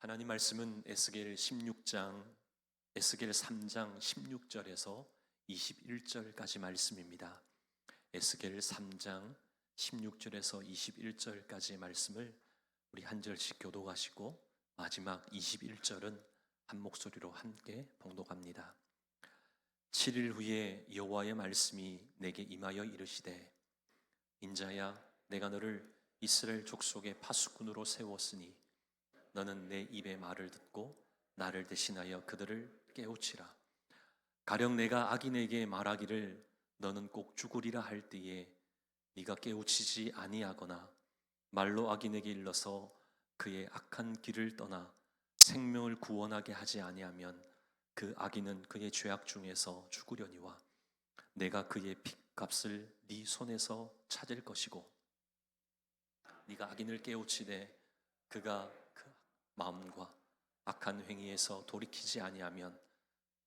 하나님 말씀은 에스겔 16장, 에스겔 3장 16절에서 21절까지 말씀입니다. 에스겔 3장 16절에서 21절까지의 말씀을 우리 한 절씩 교독하시고 마지막 21절은 한 목소리로 함께 봉독합니다. 7일 후에 여호와의 말씀이 내게 임하여 이르시되, 인자야, 내가 너를 이스라엘 족속의 파수꾼으로 세웠으니 너는 내 입의 말을 듣고 나를 대신하여 그들을 깨우치라. 가령 내가 악인에게 말하기를 너는 꼭 죽으리라 할 때에 네가 깨우치지 아니하거나 말로 악인에게 일러서 그의 악한 길을 떠나 생명을 구원하게 하지 아니하면 그 악인은 그의 죄악 중에서 죽으려니와 내가 그의 핏값을 네 손에서 찾을 것이고, 네가 악인을 깨우치되 그가 그 마음과 악한 행위에서 돌이키지 아니하면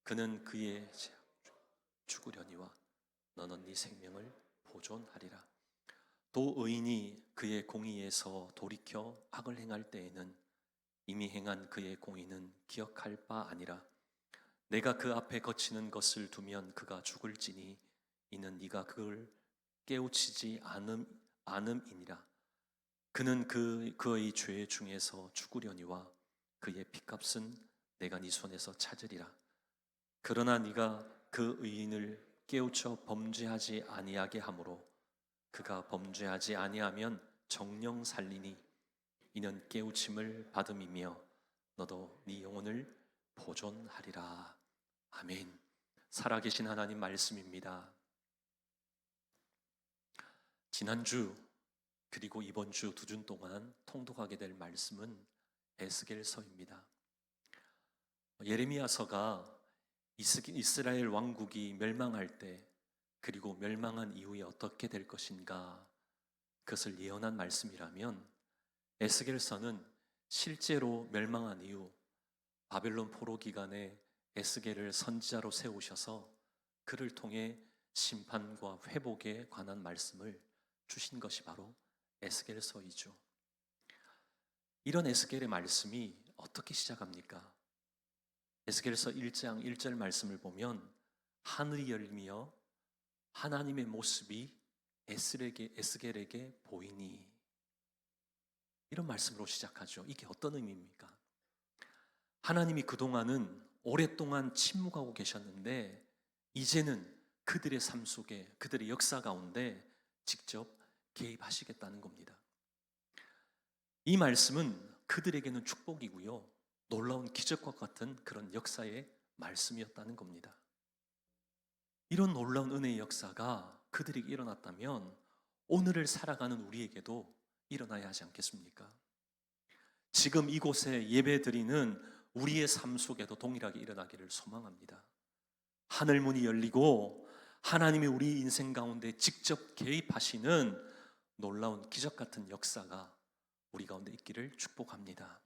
그는 그의 죽으려니와 너는 네 생명을 보존하리라. 또 의인이 그의 공의에서 돌이켜 악을 행할 때에는 이미 행한 그의 공의는 기억할 바 아니라 내가 그 앞에 거치는 것을 두면 그가 죽을지니 이는 네가 그를 깨우치지 않음이니라. 그는 그의 죄 중에서 죽으려니와 그의 핏값은 내가 네 손에서 찾으리라. 그러나 네가 그 의인을 깨우쳐 범죄하지 아니하게 하므로 그가 범죄하지 아니하면 정령 살리니 이는 깨우침을 받음이며 너도 네 영혼을 보존하리라. 아멘. 살아계신 하나님 말씀입니다. 지난주 그리고 이번 주 두 주 동안 통독하게 될 말씀은 에스겔서입니다. 예레미야서가 이스라엘 왕국이 멸망할 때 그리고 멸망한 이후에 어떻게 될 것인가, 그것을 예언한 말씀이라면 에스겔서는 실제로 멸망한 이후 바벨론 포로 기간에 에스겔을 선지자로 세우셔서 그를 통해 심판과 회복에 관한 말씀을 주신 것이 바로 에스겔서이죠. 이런 에스겔의 말씀이 어떻게 시작합니까? 에스겔서 1장 1절 말씀을 보면 하늘이 열리며 하나님의 모습이 에스겔에게 보이니, 이런 말씀으로 시작하죠. 이게 어떤 의미입니까? 하나님이 그동안은 오랫동안 침묵하고 계셨는데 이제는 그들의 삶 속에, 그들의 역사 가운데 직접 개입하시겠다는 겁니다. 이 말씀은 그들에게는 축복이고요, 놀라운 기적과 같은 그런 역사의 말씀이었다는 겁니다. 이런 놀라운 은혜의 역사가 그들에게 일어났다면 오늘을 살아가는 우리에게도 일어나야 하지 않겠습니까? 지금 이곳에 예배드리는 우리의 삶 속에도 동일하게 일어나기를 소망합니다. 하늘문이 열리고 하나님이 우리 인생 가운데 직접 개입하시는 놀라운 기적 같은 역사가 우리 가운데 있기를 축복합니다.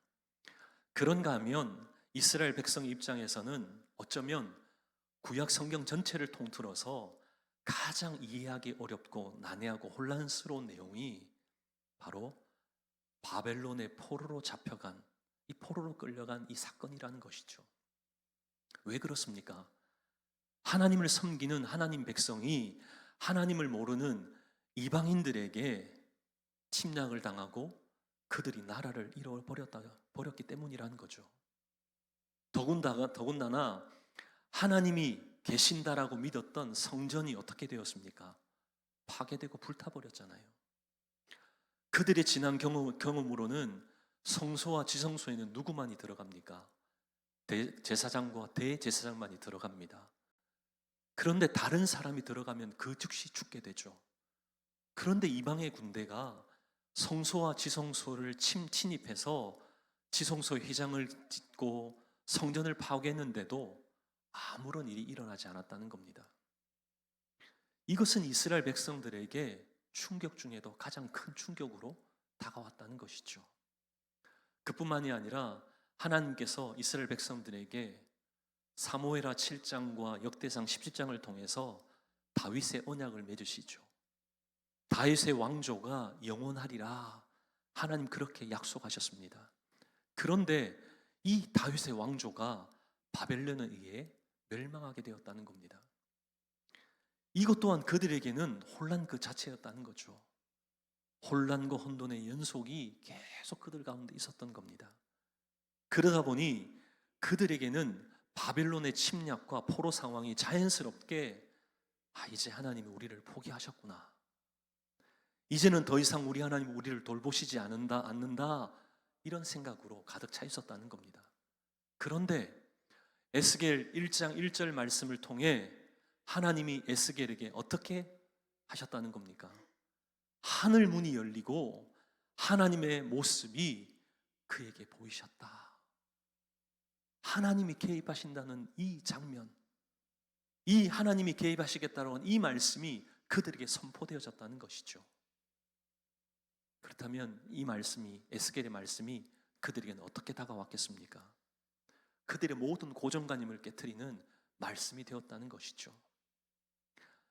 그런가 하면 이스라엘 백성 입장에서는 어쩌면 구약 성경 전체를 통틀어서 가장 이해하기 어렵고 난해하고 혼란스러운 내용이 바로 바벨론의 포로로 잡혀간, 이 포로로 끌려간 이 사건이라는 것이죠. 왜 그렇습니까? 하나님을 섬기는 하나님 백성이 하나님을 모르는 이방인들에게 침략을 당하고 그들이 나라를 잃어버렸기 때문이라는 거죠. 더군다나 하나님이 계신다라고 믿었던 성전이 어떻게 되었습니까? 파괴되고 불타버렸잖아요. 그들의 지난 경험으로는 성소와 지성소에는 누구만이 들어갑니까? 제사장과 대제사장만이 들어갑니다. 그런데 다른 사람이 들어가면 그 즉시 죽게 되죠. 그런데 이방의 군대가 성소와 지성소를 침입해서 지성소의 휘장을 짓고 성전을 파괴했는데도 아무런 일이 일어나지 않았다는 겁니다. 이것은 이스라엘 백성들에게 충격 중에도 가장 큰 충격으로 다가왔다는 것이죠. 그뿐만이 아니라 하나님께서 이스라엘 백성들에게 사무엘하 7장과 역대상 17장을 통해서 다윗의 언약을 맺으시죠. 다윗의 왕조가 영원하리라 하나님 그렇게 약속하셨습니다. 그런데 이 다윗의 왕조가 바벨론에 의해 멸망하게 되었다는 겁니다. 이것 또한 그들에게는 혼란 그 자체였다는 거죠. 혼란과 혼돈의 연속이 계속 그들 가운데 있었던 겁니다. 그러다 보니 그들에게는 바벨론의 침략과 포로 상황이 자연스럽게 이제 하나님이 우리를 포기하셨구나. 이제는 더 이상 우리 하나님 우리를 돌보시지 않는다. 이런 생각으로 가득 차 있었다는 겁니다. 그런데 에스겔 1장 1절 말씀을 통해 하나님이 에스겔에게 어떻게 하셨다는 겁니까? 하늘 문이 열리고 하나님의 모습이 그에게 보이셨다. 하나님이 개입하신다는 이 장면, 이 하나님이 개입하시겠다는 이 말씀이 그들에게 선포되어졌다는 것이죠. 그렇다면 이 말씀이, 에스겔의 말씀이 그들에게는 어떻게 다가왔겠습니까? 그들의 모든 고정관념을 깨트리는 말씀이 되었다는 것이죠.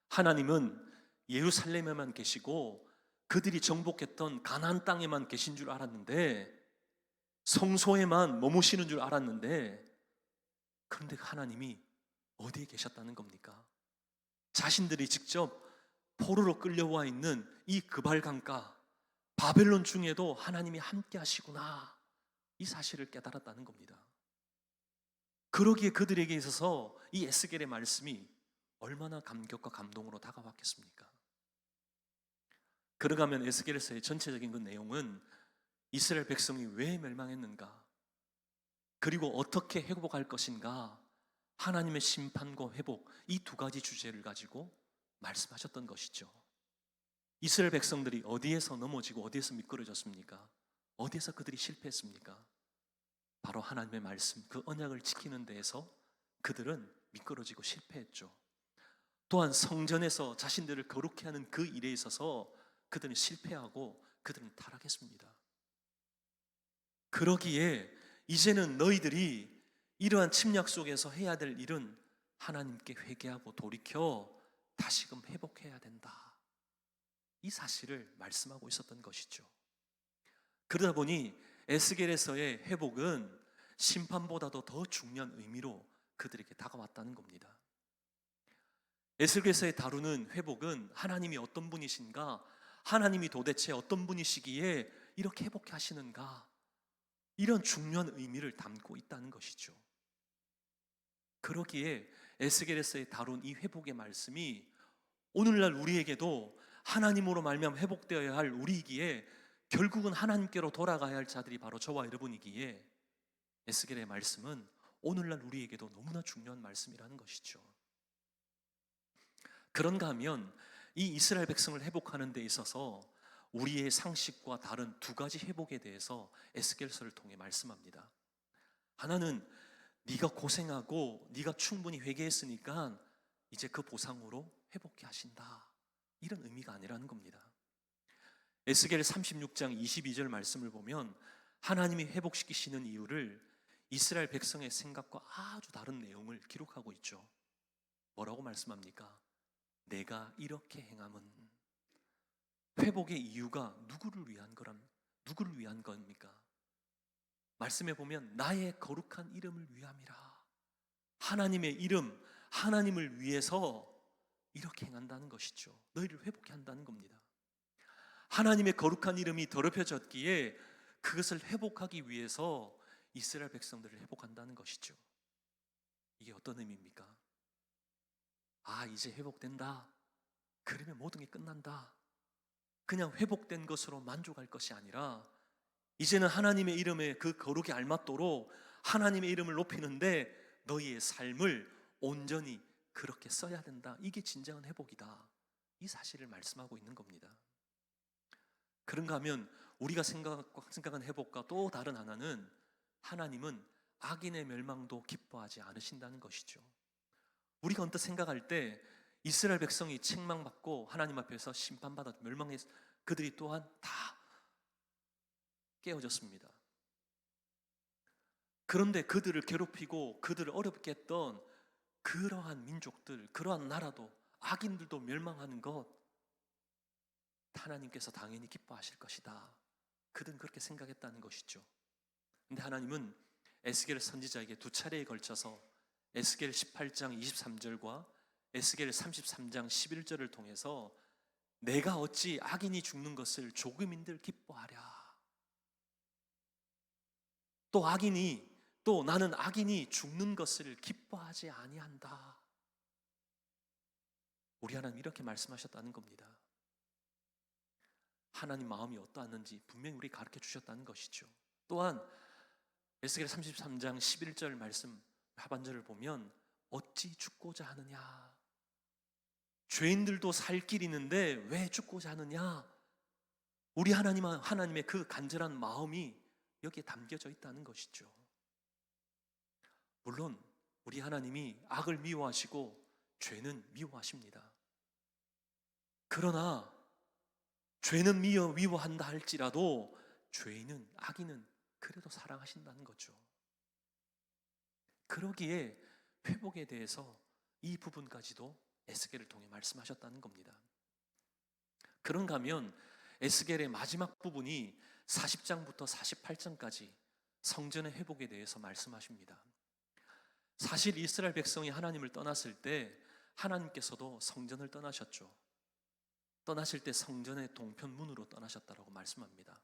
하나님은 예루살렘에만 계시고 그들이 정복했던 가나안 땅에만 계신 줄 알았는데, 성소에만 머무시는 줄 알았는데, 그런데 하나님이 어디에 계셨다는 겁니까? 자신들이 직접 포로로 끌려와 있는 이 그발 강가 바벨론 중에도 하나님이 함께 하시구나, 이 사실을 깨달았다는 겁니다. 그러기에 그들에게 있어서 이 에스겔의 말씀이 얼마나 감격과 감동으로 다가왔겠습니까? 그러가면 에스겔서의 전체적인 그 내용은 이스라엘 백성이 왜 멸망했는가, 그리고 어떻게 회복할 것인가, 하나님의 심판과 회복, 이 두 가지 주제를 가지고 말씀하셨던 것이죠. 이스라엘 백성들이 어디에서 넘어지고 어디에서 미끄러졌습니까? 어디에서 그들이 실패했습니까? 바로 하나님의 말씀, 그 언약을 지키는 데에서 그들은 미끄러지고 실패했죠. 또한 성전에서 자신들을 거룩해 하는 그 일에 있어서 그들은 실패하고 그들은 타락했습니다. 그러기에 이제는 너희들이 이러한 침략 속에서 해야 될 일은 하나님께 회개하고 돌이켜 다시금 회복해야 된다, 이 사실을 말씀하고 있었던 것이죠. 그러다 보니 에스겔에서의 회복은 심판보다도 더 중요한 의미로 그들에게 다가왔다는 겁니다. 에스겔서에 다루는 회복은 하나님이 어떤 분이신가, 하나님이 도대체 어떤 분이시기에 이렇게 회복해 하시는가, 이런 중요한 의미를 담고 있다는 것이죠. 그러기에 에스겔에서에 다룬 이 회복의 말씀이 오늘날 우리에게도 하나님으로 말미암아 회복되어야 할 우리이기에, 결국은 하나님께로 돌아가야 할 자들이 바로 저와 여러분이기에 에스겔의 말씀은 오늘날 우리에게도 너무나 중요한 말씀이라는 것이죠. 그런가 하면 이 이스라엘 백성을 회복하는 데 있어서 우리의 상식과 다른 두 가지 회복에 대해서 에스겔서를 통해 말씀합니다. 하나는 네가 고생하고 네가 충분히 회개했으니까 이제 그 보상으로 회복해 하신다, 이런 의미가 아니라는 겁니다. 에스겔 36장 22절 말씀을 보면 하나님이 회복시키시는 이유를 이스라엘 백성의 생각과 아주 다른 내용을 기록하고 있죠. 뭐라고 말씀합니까? 내가 이렇게 행함은, 회복의 이유가 누구를 위한 겁니까? 말씀에 보면 나의 거룩한 이름을 위함이라. 하나님의 이름, 하나님을 위해서 이렇게 행한다는 것이죠. 너희를 회복해 한다는 겁니다. 하나님의 거룩한 이름이 더럽혀졌기에 그것을 회복하기 위해서 이스라엘 백성들을 회복한다는 것이죠. 이게 어떤 의미입니까? 이제 회복된다, 그러면 모든 게 끝난다, 그냥 회복된 것으로 만족할 것이 아니라 이제는 하나님의 이름에 그 거룩에 알맞도록 하나님의 이름을 높이는데 너희의 삶을 온전히 그렇게 써야 된다, 이게 진정한 회복이다, 이 사실을 말씀하고 있는 겁니다. 그런가 하면 우리가 생각한 회복과 또 다른 하나는, 하나님은 악인의 멸망도 기뻐하지 않으신다는 것이죠. 우리가 언뜻 생각할 때 이스라엘 백성이 책망받고 하나님 앞에서 심판받아 멸망했, 그들이 또한 다 깨어졌습니다. 그런데 그들을 괴롭히고 그들을 어렵게 했던 그러한 민족들, 그러한 나라도, 악인들도 멸망하는 것, 하나님께서 당연히 기뻐하실 것이다, 그들은 그렇게 생각했다는 것이죠. 근데 하나님은 에스겔 선지자에게 두 차례에 걸쳐서 에스겔 18장 23절과 에스겔 33장 11절을 통해서 내가 어찌 악인이 죽는 것을 조금인들 기뻐하랴. 또 나는 악인이 죽는 것을 기뻐하지 아니한다. 우리 하나님 이렇게 말씀하셨다는 겁니다. 하나님 마음이 어떠했는지 분명히 우리 가르쳐 주셨다는 것이죠. 또한 에스겔 33장 11절 말씀 하반절을 보면 어찌 죽고자 하느냐. 죄인들도 살 길이 있는데 왜 죽고자 하느냐. 우리 하나님의 그 간절한 마음이 여기에 담겨져 있다는 것이죠. 물론 우리 하나님이 악을 미워하시고 죄는 미워하십니다. 그러나 죄는 미워한다 할지라도 죄인은, 악인은 그래도 사랑하신다는 거죠. 그러기에 회복에 대해서 이 부분까지도 에스겔을 통해 말씀하셨다는 겁니다. 그런가 하면 에스겔의 마지막 부분이 40장부터 48장까지 성전의 회복에 대해서 말씀하십니다. 사실 이스라엘 백성이 하나님을 떠났을 때 하나님께서도 성전을 떠나셨죠. 떠나실 때 성전의 동편문으로 떠나셨다고 말씀합니다.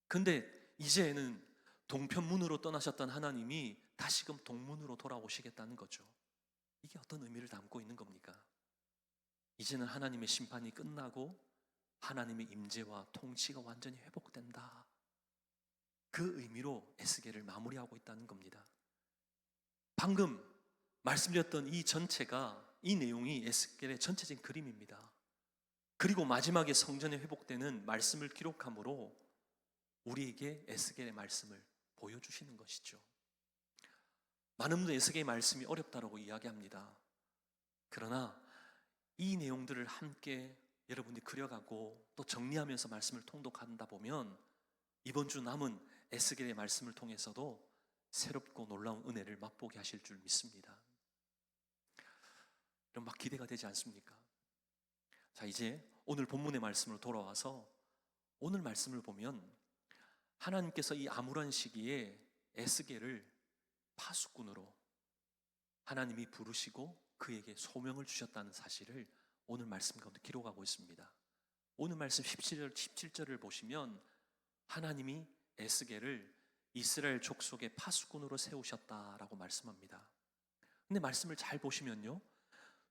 근데 이제는 동편문으로 떠나셨던 하나님이 다시금 동문으로 돌아오시겠다는 거죠. 이게 어떤 의미를 담고 있는 겁니까? 이제는 하나님의 심판이 끝나고 하나님의 임재와 통치가 완전히 회복된다. 그 의미로 에스겔을 마무리하고 있다는 겁니다. 방금 말씀드렸던 이 내용이 에스겔의 전체적인 그림입니다. 그리고 마지막에 성전이 회복되는 말씀을 기록함으로 우리에게 에스겔의 말씀을 보여주시는 것이죠. 많은 분들이 에스겔의 말씀이 어렵다고 이야기합니다. 그러나 이 내용들을 함께 여러분들이 그려가고 또 정리하면서 말씀을 통독한다 보면 이번 주 남은 에스겔의 말씀을 통해서도 새롭고 놀라운 은혜를 맛보게 하실 줄 믿습니다. 그럼 막 기대가 되지 않습니까? 자, 이제 오늘 본문의 말씀으로 돌아와서 오늘 말씀을 보면 하나님께서 이 암울한 시기에 에스겔을 파수꾼으로 하나님이 부르시고 그에게 소명을 주셨다는 사실을 오늘 말씀 가운데 기록하고 있습니다. 오늘 말씀 17절을 보시면 하나님이 에스겔을 이스라엘 족속의 파수꾼으로 세우셨다라고 말씀합니다. 근데 말씀을 잘 보시면요,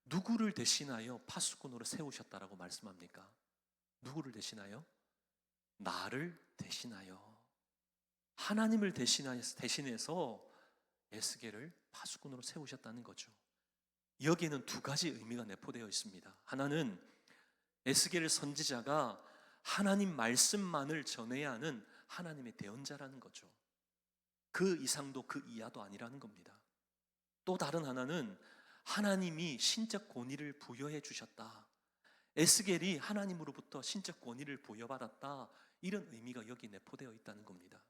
누구를 대신하여 파수꾼으로 세우셨다라고 말씀합니까? 누구를 대신하여? 나를 대신하여, 하나님을 대신해서 에스겔을 파수꾼으로 세우셨다는 거죠. 여기에는 두 가지 의미가 내포되어 있습니다. 하나는 에스겔 선지자가 하나님 말씀만을 전해야 하는 하나님의 대언자라는 거죠. 그 이상도 그 이하도 아니라는 겁니다. 또 다른 하나는 하나님이 신적 권위를 부여해 주셨다. 에스겔이 하나님으로부터 신적 권위를 부여받았다. 이런 의미가 여기 내포되어 있다는 겁니다.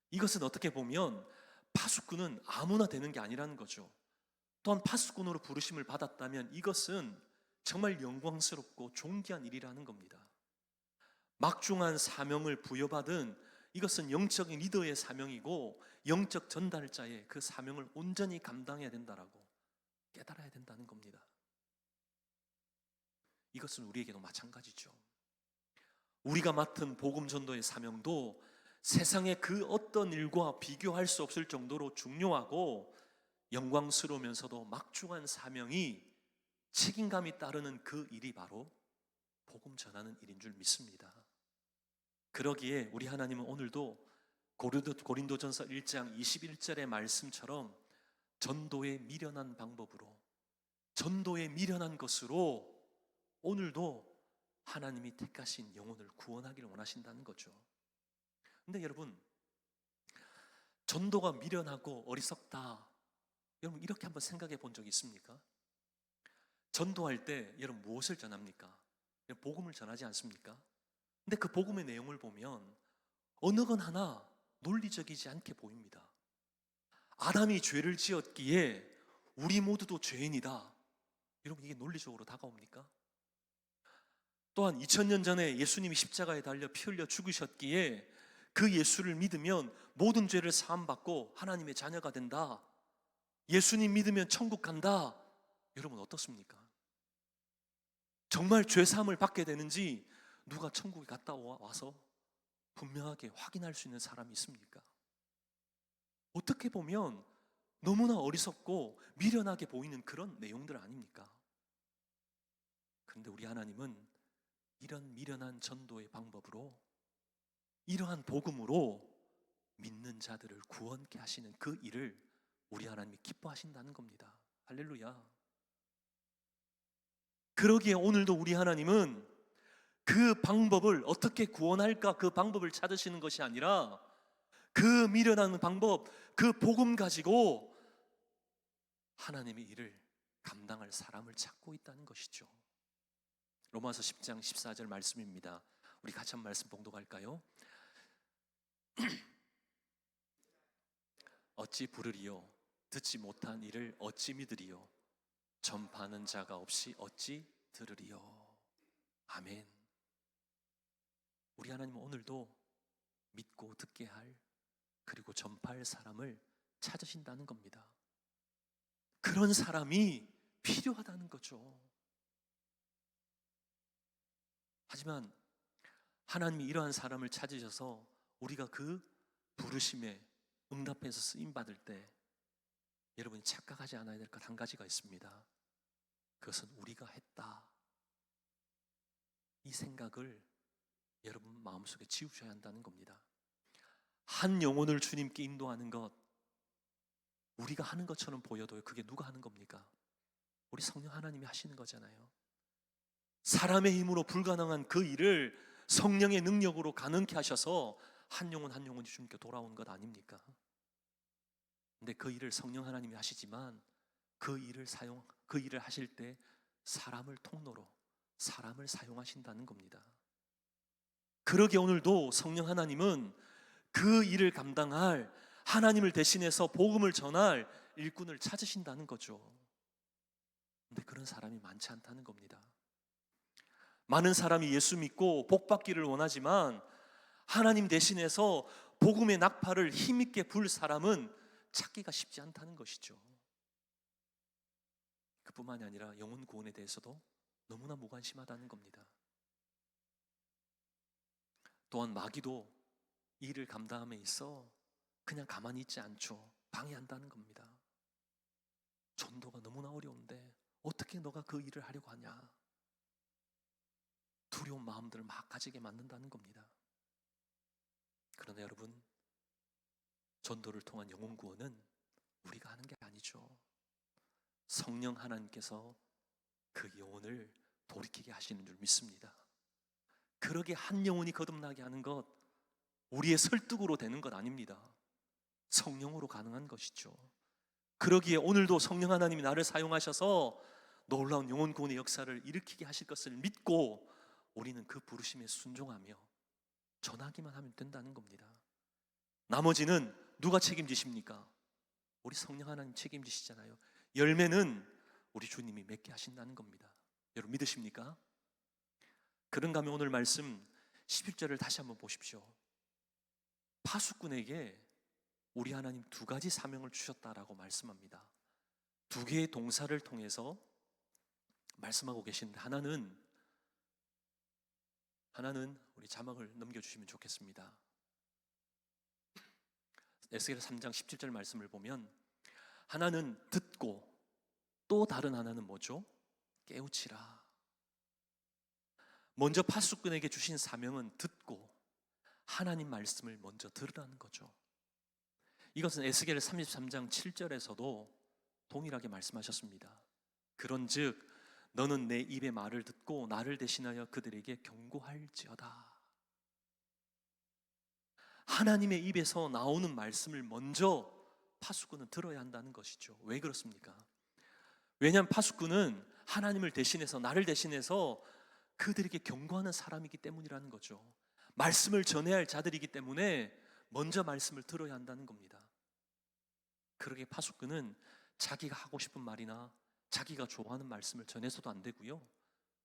이것은 어떻게 보면 파수꾼은 아무나 되는 게 아니라는 거죠. 또한 파수꾼으로 부르심을 받았다면 이것은 정말 영광스럽고 존귀한 일이라는 겁니다. 막중한 사명을 부여받은 이것은 영적인 리더의 사명이고 영적 전달자의 그 사명을 온전히 감당해야 된다라고 깨달아야 된다는 겁니다. 이것은 우리에게도 마찬가지죠. 우리가 맡은 복음 전도의 사명도 세상의 그 어떤 일과 비교할 수 없을 정도로 중요하고 영광스러우면서도 막중한 사명이 책임감이 따르는 그 일이 바로 복음 전하는 일인 줄 믿습니다. 그러기에 우리 하나님은 오늘도 고린도전서 1장 21절의 말씀처럼 전도에 미련한 방법으로, 전도에 미련한 것으로 오늘도 하나님이 택하신 영혼을 구원하기를 원하신다는 거죠. 근데 여러분, 전도가 미련하고 어리석다, 여러분 이렇게 한번 생각해 본 적이 있습니까? 전도할 때 여러분 무엇을 전합니까? 복음을 전하지 않습니까? 근데 그 복음의 내용을 보면 어느 건 하나 논리적이지 않게 보입니다. 아담이 죄를 지었기에 우리 모두도 죄인이다. 여러분 이게 논리적으로 다가옵니까? 또한 2000년 전에 예수님이 십자가에 달려 피 흘려 죽으셨기에 그 예수를 믿으면 모든 죄를 사함받고 하나님의 자녀가 된다. 예수님 믿으면 천국 간다. 여러분 어떻습니까? 정말 죄 사함을 받게 되는지 누가 천국에 갔다 와서 분명하게 확인할 수 있는 사람이 있습니까? 어떻게 보면 너무나 어리석고 미련하게 보이는 그런 내용들 아닙니까? 그런데 우리 하나님은 이런 미련한 전도의 방법으로, 이러한 복음으로 믿는 자들을 구원케 하시는 그 일을 우리 하나님이 기뻐하신다는 겁니다. 할렐루야. 그러기에 오늘도 우리 하나님은 그 방법을 어떻게 구원할까, 그 방법을 찾으시는 것이 아니라 그 미련한 방법, 그 복음 가지고 하나님의 일을 감당할 사람을 찾고 있다는 것이죠. 로마서 10장 14절 말씀입니다. 우리 같이 한 말씀 봉독할까요? 어찌 부르리요? 듣지 못한 일을 어찌 믿으리요? 전파하는 자가 없이 어찌 들으리요? 아멘. 우리 하나님은 오늘도 믿고 듣게 할, 그리고 전파할 사람을 찾으신다는 겁니다. 그런 사람이 필요하다는 거죠. 하지만 하나님이 이러한 사람을 찾으셔서 우리가 그 부르심에 응답해서 쓰임받을 때 여러분이 착각하지 않아야 될 것 한 가지가 있습니다. 그것은 우리가 했다, 이 생각을 여러분 마음속에 지우셔야 한다는 겁니다. 한 영혼을 주님께 인도하는 것, 우리가 하는 것처럼 보여도 그게 누가 하는 겁니까? 우리 성령 하나님이 하시는 거잖아요. 사람의 힘으로 불가능한 그 일을 성령의 능력으로 가능케 하셔서 한 영혼 한 영혼이 주님께 돌아온 것 아닙니까? 근데 그 일을 성령 하나님이 하시지만 그 일을 하실 때 사람을 통로로, 사람을 사용하신다는 겁니다. 그러기에 오늘도 성령 하나님은 그 일을 감당할, 하나님을 대신해서 복음을 전할 일꾼을 찾으신다는 거죠. 근데 그런 사람이 많지 않다는 겁니다. 많은 사람이 예수 믿고 복 받기를 원하지만 하나님 대신해서 복음의 낙파를 힘있게 불 사람은 찾기가 쉽지 않다는 것이죠. 그뿐만이 아니라 영혼 구원에 대해서도 너무나 무관심하다는 겁니다. 또한 마귀도 이 일을 감당함에 있어 그냥 가만히 있지 않죠. 방해한다는 겁니다. 전도가 너무나 어려운데 어떻게 너가 그 일을 하려고 하냐. 두려운 마음들을 막 가지게 만든다는 겁니다. 그러나 여러분, 전도를 통한 영혼 구원은 우리가 하는 게 아니죠. 성령 하나님께서 그 영혼을 돌이키게 하시는 줄 믿습니다. 그러게 한 영혼이 거듭나게 하는 것, 우리의 설득으로 되는 것 아닙니다. 성령으로 가능한 것이죠. 그러기에 오늘도 성령 하나님이 나를 사용하셔서 놀라운 영혼 구원의 역사를 일으키게 하실 것을 믿고 우리는 그 부르심에 순종하며 전하기만 하면 된다는 겁니다. 나머지는 누가 책임지십니까? 우리 성령 하나님 책임지시잖아요. 열매는 우리 주님이 맺게 하신다는 겁니다. 여러분 믿으십니까? 그런가 하면 오늘 말씀 11절을 다시 한번 보십시오. 파수꾼에게 우리 하나님 두 가지 사명을 주셨다라고 말씀합니다. 두 개의 동사를 통해서 말씀하고 계신데, 하나는 우리 자막을 넘겨주시면 좋겠습니다. 에스겔 3장 17절 말씀을 보면 하나는 듣고, 또 다른 하나는 뭐죠? 깨우치라. 먼저 파수꾼에게 주신 사명은 듣고 하나님 말씀을 먼저 들으라는 거죠. 이것은 에스겔 33장 7절에서도 동일하게 말씀하셨습니다. 그런즉 너는 내 입의 말을 듣고 나를 대신하여 그들에게 경고할지어다. 하나님의 입에서 나오는 말씀을 먼저 파수꾼은 들어야 한다는 것이죠. 왜 그렇습니까? 왜냐하면 파수꾼은 하나님을 대신해서, 나를 대신해서 그들에게 경고하는 사람이기 때문이라는 거죠. 말씀을 전해야 할 자들이기 때문에 먼저 말씀을 들어야 한다는 겁니다. 그러기에 파수꾼은 자기가 하고 싶은 말이나 자기가 좋아하는 말씀을 전해서도 안 되고요,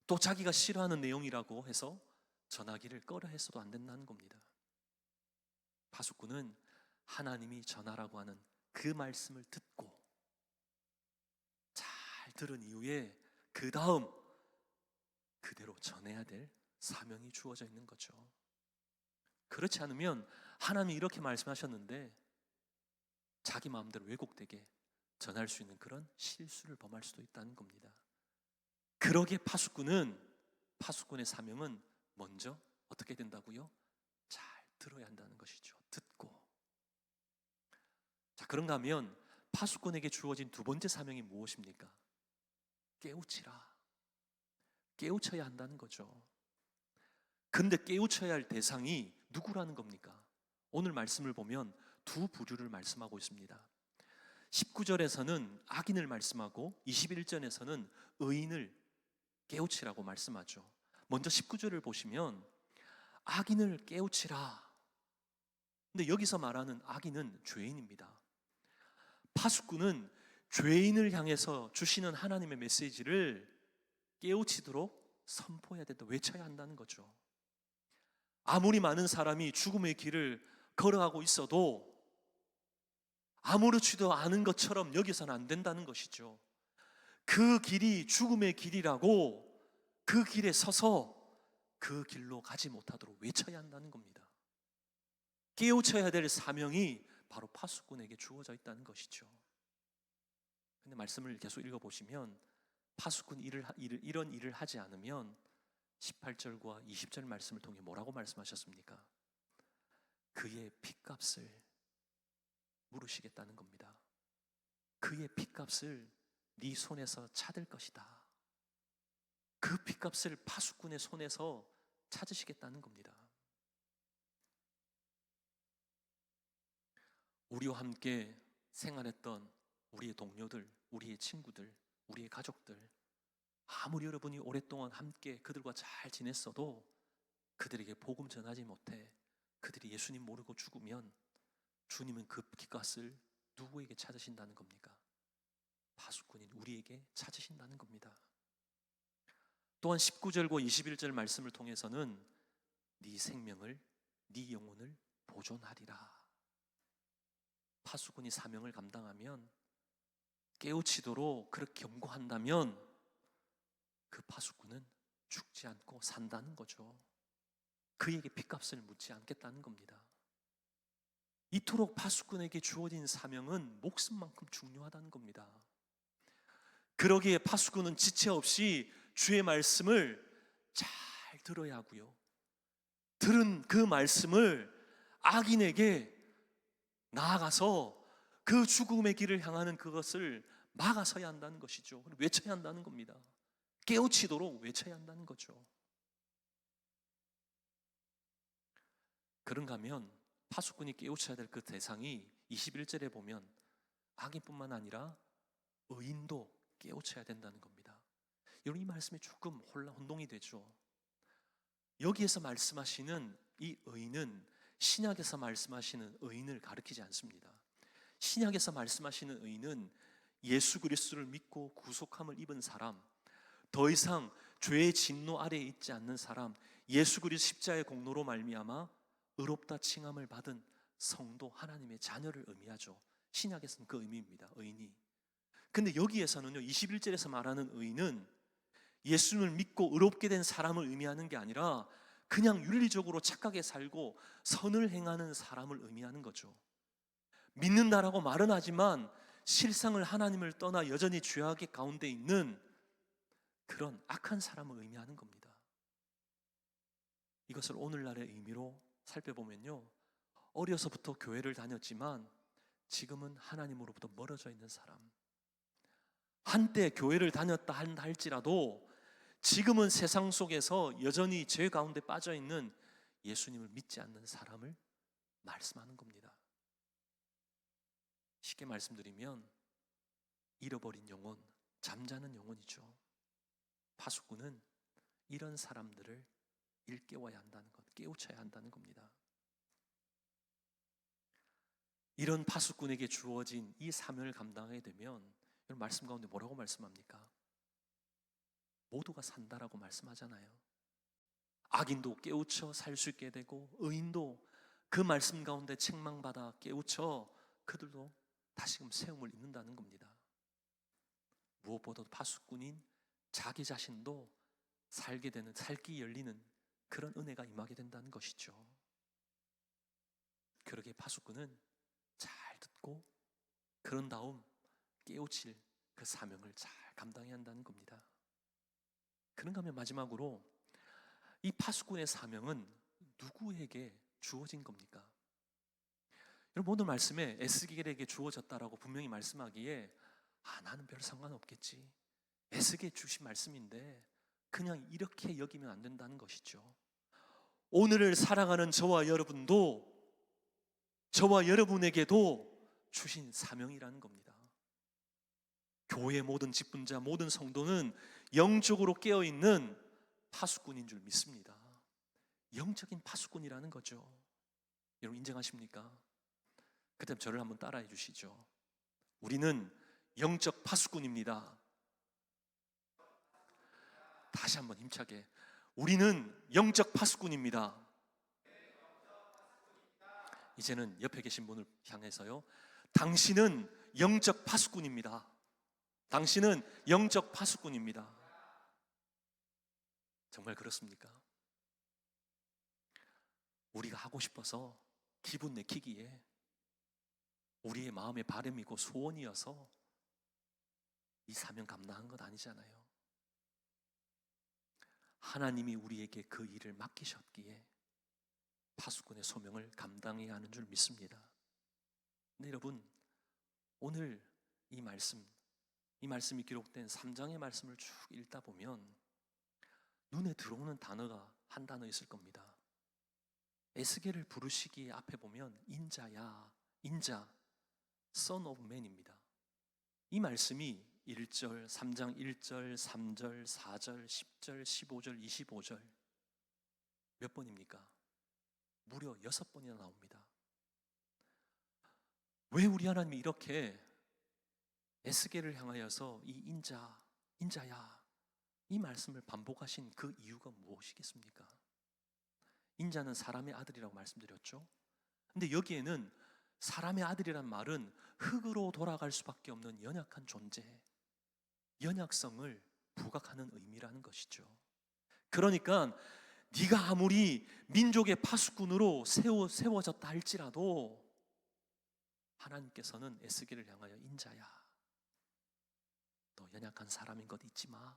또 자기가 싫어하는 내용이라고 해서 전하기를 꺼려 해서도 안 된다는 겁니다. 파수꾼은 하나님이 전하라고 하는 그 말씀을 듣고 잘 들은 이후에 그 다음 그대로 전해야 될 사명이 주어져 있는 거죠. 그렇지 않으면 하나님이 이렇게 말씀하셨는데 자기 마음대로 왜곡되게 전할 수 있는 그런 실수를 범할 수도 있다는 겁니다. 그러기에 파수꾼의 사명은 먼저 어떻게 된다고요? 잘 들어야 한다는 것이죠. 듣고. 자, 그런가 하면 파수꾼에게 주어진 두 번째 사명이 무엇입니까? 깨우치라. 깨우쳐야 한다는 거죠. 근데 깨우쳐야 할 대상이 누구라는 겁니까? 오늘 말씀을 보면 두 부류를 말씀하고 있습니다. 19절에서는 악인을 말씀하고 21절에서는 의인을 깨우치라고 말씀하죠. 먼저 19절을 보시면 악인을 깨우치라. 근데 여기서 말하는 악인은 죄인입니다. 파수꾼은 죄인을 향해서 주시는 하나님의 메시지를 깨우치도록 선포해야 된다, 외쳐야 한다는 거죠. 아무리 많은 사람이 죽음의 길을 걸어가고 있어도 아무렇지도 않은 것처럼 여기서는 안 된다는 것이죠. 그 길이 죽음의 길이라고 그 길에 서서 그 길로 가지 못하도록 외쳐야 한다는 겁니다. 깨우쳐야 될 사명이 바로 파수꾼에게 주어져 있다는 것이죠. 근데 말씀을 계속 읽어보시면 파수꾼 이런 일을 하지 않으면 18절과 20절 말씀을 통해 뭐라고 말씀하셨습니까? 그의 핏값을 물으시겠다는 겁니다. 그의 핏값을 네 손에서 찾을 것이다. 그 핏값을 파수꾼의 손에서 찾으시겠다는 겁니다. 우리와 함께 생활했던 우리의 동료들, 우리의 친구들, 우리의 가족들, 아무리 여러분이 오랫동안 함께 그들과 잘 지냈어도 그들에게 복음 전하지 못해 그들이 예수님 모르고 죽으면 주님은 그 핏값을 누구에게 찾으신다는 겁니까? 파수꾼인 우리에게 찾으신다는 겁니다. 또한 19절과 21절 말씀을 통해서는 네 생명을, 네 영혼을 보존하리라. 파수꾼이 사명을 감당하면, 깨우치도록 그렇게 경고한다면 그 파수꾼은 죽지 않고 산다는 거죠. 그에게 핏값을 묻지 않겠다는 겁니다. 이토록 파수꾼에게 주어진 사명은 목숨만큼 중요하다는 겁니다. 그러기에 파수꾼은 지체 없이 주의 말씀을 잘 들어야 하고요, 들은 그 말씀을 악인에게 나아가서 그 죽음의 길을 향하는 그것을 막아서야 한다는 것이죠. 외쳐야 한다는 겁니다. 깨우치도록 외쳐야 한다는 거죠. 그런가 하면 파수꾼이 깨우쳐야 될 그 대상이 21절에 보면 악인뿐만 아니라 의인도 깨우쳐야 된다는 겁니다. 여러분, 이 말씀이 조금 혼동이 되죠. 여기에서 말씀하시는 이 의인은 신약에서 말씀하시는 의인을 가리키지 않습니다. 신약에서 말씀하시는 의인은 예수 그리스도를 믿고 구속함을 입은 사람, 더 이상 죄의 진노 아래에 있지 않는 사람, 예수 그리스도 십자가의 공로로 말미암아 의롭다 칭함을 받은 성도, 하나님의 자녀를 의미하죠. 신약에서는 그 의미입니다. 의인이. 근데 여기에서는요, 21절에서 말하는 의인은 예수님을 믿고 의롭게 된 사람을 의미하는 게 아니라 그냥 윤리적으로 착하게 살고 선을 행하는 사람을 의미하는 거죠. 믿는다라고 말은 하지만 실상을 하나님을 떠나 여전히 죄악의 가운데 있는 그런 악한 사람을 의미하는 겁니다. 이것을 오늘날의 의미로 살펴보면요, 어려서부터 교회를 다녔지만 지금은 하나님으로부터 멀어져 있는 사람, 한때 교회를 다녔다 할지라도 지금은 세상 속에서 여전히 죄 가운데 빠져 있는 예수님을 믿지 않는 사람을 말씀하는 겁니다. 쉽게 말씀드리면 잃어버린 영혼, 잠자는 영혼이죠. 파수꾼은 이런 사람들을 일깨워야 한다는 것, 깨우쳐야 한다는 겁니다. 이런 파수꾼에게 주어진 이 사명을 감당하게 되면 여러분, 말씀 가운데 뭐라고 말씀합니까? 모두가 산다라고 말씀하잖아요. 악인도 깨우쳐 살 수 있게 되고 의인도 그 말씀 가운데 책망받아 깨우쳐 그들도 다시금 세움을 입는다는 겁니다. 무엇보다도 파수꾼인 자기 자신도 살게 되는, 살기 열리는 그런 은혜가 임하게 된다는 것이죠. 그러기에 파수꾼은 잘 듣고 그런 다음 깨우칠 그 사명을 잘 감당해야 한다는 겁니다. 그런가 하면 마지막으로 이 파수꾼의 사명은 누구에게 주어진 겁니까? 여러분, 오늘 말씀에 에스겔에게 주어졌다라고 분명히 말씀하기에 나는 별 상관없겠지, 에스겔 주신 말씀인데 그냥 이렇게 여기면 안 된다는 것이죠. 오늘을 살아가는 저와 여러분도, 저와 여러분에게도 주신 사명이라는 겁니다. 교회의 모든 직분자, 모든 성도는 영적으로 깨어있는 파수꾼인 줄 믿습니다. 영적인 파수꾼이라는 거죠. 여러분 인정하십니까? 그다음 저를 한번 따라해 주시죠. 우리는 영적 파수꾼입니다. 다시 한번 힘차게, 우리는 영적 파수꾼입니다. 이제는 옆에 계신 분을 향해서요, 당신은 영적 파수꾼입니다. 당신은 영적 파수꾼입니다. 정말 그렇습니까? 우리가 하고 싶어서 기분 내키기에 우리의 마음의 바람이고 소원이어서 이 사명 감당한 것 아니잖아요. 하나님이 우리에게 그 일을 맡기셨기에 파수꾼의 소명을 감당해야 하는 줄 믿습니다. 근데 여러분, 오늘 이 말씀이 기록된 3장의 말씀을 쭉 읽다 보면 눈에 들어오는 단어가 한 단어 있을 겁니다. 에스겔을 부르시기에 앞에 보면 인자야, 인자, Son of Man입니다. 이 말씀이 1절, 3장 1절, 3절, 4절, 10절, 15절, 25절 몇 번입니까? 무려 6번이나 나옵니다. 왜 우리 하나님이 이렇게 에스겔을 향하여서 이 인자야 이 말씀을 반복하신 그 이유가 무엇이겠습니까? 인자는 사람의 아들이라고 말씀드렸죠. 근데 여기에는 사람의 아들이란 말은 흙으로 돌아갈 수밖에 없는 연약한 존재, 연약성을 부각하는 의미라는 것이죠. 그러니까 네가 아무리 민족의 파수꾼으로 세워졌다 할지라도 하나님께서는 에스겔을 향하여 인자야, 너 연약한 사람인 것 잊지 마,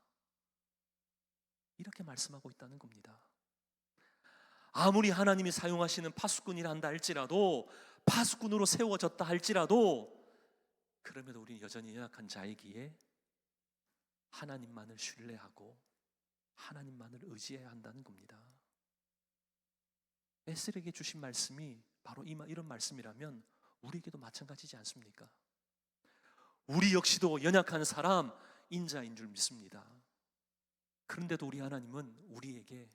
이렇게 말씀하고 있다는 겁니다. 아무리 하나님이 사용하시는 파수꾼이라 한다 할지라도, 파수꾼으로 세워졌다 할지라도, 그럼에도 우리는 여전히 연약한 자이기에 하나님만을 신뢰하고 하나님만을 의지해야 한다는 겁니다. 에스겔에게 주신 말씀이 바로 이런 말씀이라면 우리에게도 마찬가지지 않습니까? 우리 역시도 연약한 사람, 인자인 줄 믿습니다. 그런데도 우리 하나님은 우리에게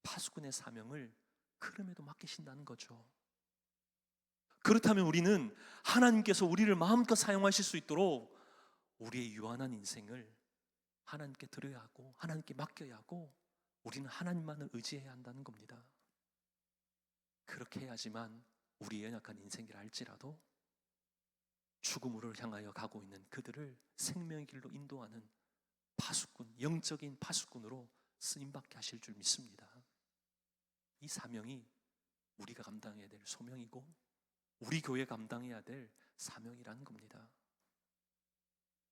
파수꾼의 사명을 그럼에도 맡기신다는 거죠. 그렇다면 우리는 하나님께서 우리를 마음껏 사용하실 수 있도록 우리의 유한한 인생을 하나님께 드려야 하고 하나님께 맡겨야 하고 우리는 하나님만을 의지해야 한다는 겁니다. 그렇게 해야지만 우리 연약한 인생이라 할지라도 죽음으로 향하여 가고 있는 그들을 생명의 길로 인도하는 파수꾼, 영적인 파수꾼으로 쓰임받게 하실 줄 믿습니다. 이 사명이 우리가 감당해야 될 소명이고 우리 교회 감당해야 될 사명이라는 겁니다.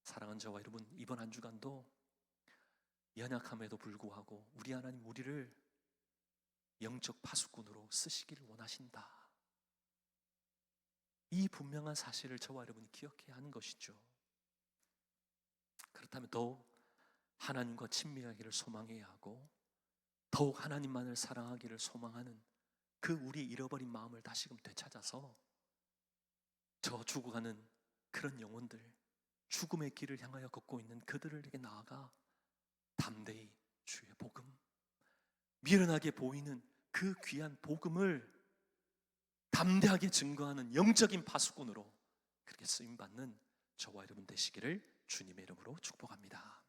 사랑하는 저와 여러분, 이번 한 주간도 연약함에도 불구하고 우리 하나님 우리를 영적 파수꾼으로 쓰시기를 원하신다, 이 분명한 사실을 저와 여러분이 기억해야 하는 것이죠. 그렇다면 더욱 하나님과 친밀하기를 소망해야 하고 더욱 하나님만을 사랑하기를 소망하는 그 우리의 잃어버린 마음을 다시금 되찾아서 저 죽어가는 그런 영혼들, 죽음의 길을 향하여 걷고 있는 그들에게 나아가 담대히 주의 복음, 미련하게 보이는 그 귀한 복음을 담대하게 증거하는 영적인 파수꾼으로 그렇게 쓰임받는 저와 여러분 되시기를 주님의 이름으로 축복합니다.